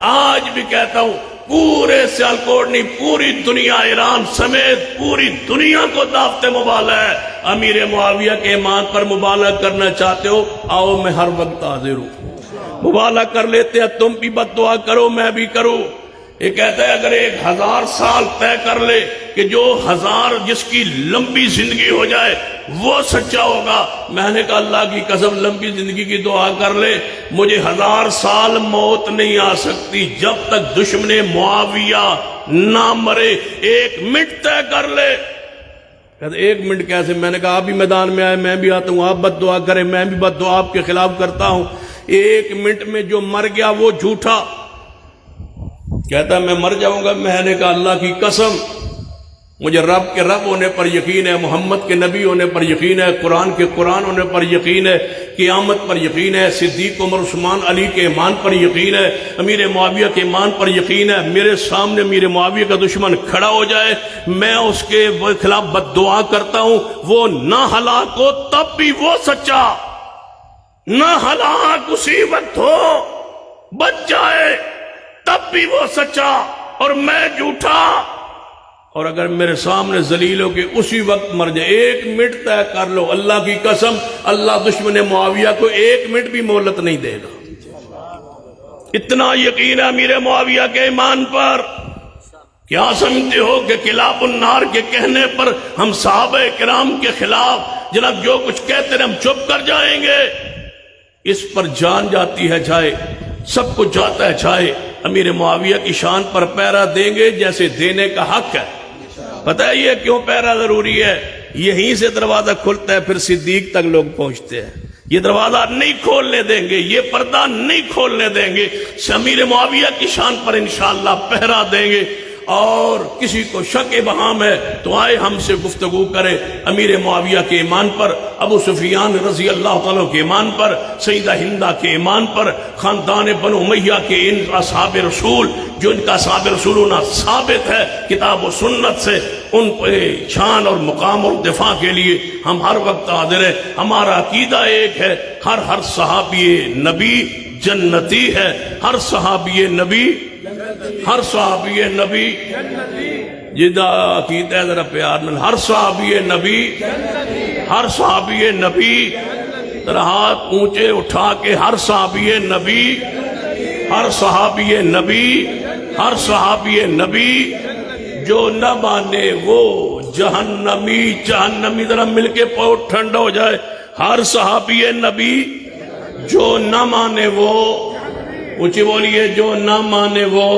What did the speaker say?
آج بھی کہتا ہوں پورے سیالکوٹ نہیں پوری دنیا ایران سمیت پوری دنیا کو دعوت مبالغہ ہے۔ امیر معاویہ کے ایمان پر مبالغہ کرنا چاہتے ہو آؤ میں ہر وقت حاضر ہوں۔ مبالغہ کر لیتے ہیں، تم بھی بد دعا کرو میں بھی کروں۔ یہ کہتا ہے اگر 1000 سال طے کر لے کہ جو 1000 جس کی لمبی زندگی ہو جائے وہ سچا ہوگا، میں نے کہا اللہ کی قسم لمبی زندگی کی دعا کر لے، مجھے 1000 سال موت نہیں آ سکتی جب تک دشمن معاویہ نہ مرے۔ 1 منٹ طے کر لے۔ کہتے 1 منٹ کیسے؟ میں نے کہا آپ بھی میدان میں آئے میں بھی آتا ہوں، آپ بد دعا کریں میں بھی بد دعا آپ کے خلاف کرتا ہوں۔ 1 منٹ میں جو مر گیا وہ جھوٹا۔ کہتا میں مر جاؤں گا، میں نے کہا اللہ کی قسم مجھے رب کے رب ہونے پر یقین ہے، محمد کے نبی ہونے پر یقین ہے، قرآن کے قرآن ہونے پر یقین ہے، قیامت پر یقین ہے، صدیق عمر عثمان علی کے ایمان پر یقین ہے، امیر معاویہ کے ایمان پر یقین ہے۔ میرے سامنے امیر معاویہ کا دشمن کھڑا ہو جائے میں اس کے خلاف بد دعا کرتا ہوں، وہ نہ ہلاک ہو تب بھی وہ سچا، نہ ہلاک اسی وقت ہو بچ جائے تب بھی وہ سچا اور میں جھوٹا۔ اور اگر میرے سامنے ذلیل ہو کے اسی وقت مر جائے، 1 منٹ طے کر لو اللہ کی قسم اللہ دشمن معاویہ کو 1 منٹ بھی مہلت نہیں دے گا۔ اتنا یقین ہے امیر معاویہ کے ایمان پر۔ کیا سمجھتے ہو کہ کلاب النار کے کہنے پر ہم صحابہ کرام کے خلاف جناب جو کچھ کہتے ہیں ہم چپ کر جائیں گے؟ اس پر جان جاتی ہے جائے، سب کچھ جاتا ہے جائے، امیر معاویہ کی شان پر پیرا دیں گے جیسے دینے کا حق ہے۔ پتہ ہے یہ کیوں پیرا ضروری ہے؟ یہیں سے دروازہ کھلتا ہے پھر صدیق تک لوگ پہنچتے ہیں۔ یہ دروازہ نہیں کھولنے دیں گے، یہ پردہ نہیں کھولنے دیں گے، امیر معاویہ کی شان پر انشاءاللہ پہرا دیں گے۔ اور کسی کو شک بہام ہے تو آئے ہم سے گفتگو کرے امیر معاویہ کے ایمان پر، ابو سفیان رضی اللہ تعالیٰ کے ایمان پر، سیدہ ہندہ کے ایمان پر، خاندان بنو امیہ کے ان اصحاب رسول جو ان کا اصحاب رسول ہونا ثابت ہے کتاب و سنت سے، ان پہ شان اور مقام اور دفاع کے لیے ہم ہر وقت حاضر ہیں۔ ہمارا عقیدہ ایک ہے، ہر صحابی نبی جنتی ہے، ہر صحابی نبی ہر صحابی نبی جدا عقیدہ ہے ذرا پیار میں، ہر صحابی نبی ہر صحابی نبی ذرا ہاتھ اونچے اٹھا کے ہر صحابی نبی ہر صحابی نبی ہر صحابی نبی جو نہ مانے وہ جہنمی جہنمی ذرا مل کے پاؤں ٹھنڈا ہو جائے۔ ہر صحابی نبی جو نہ مانے وہ اونچی بولیے جو نہ مانے وہ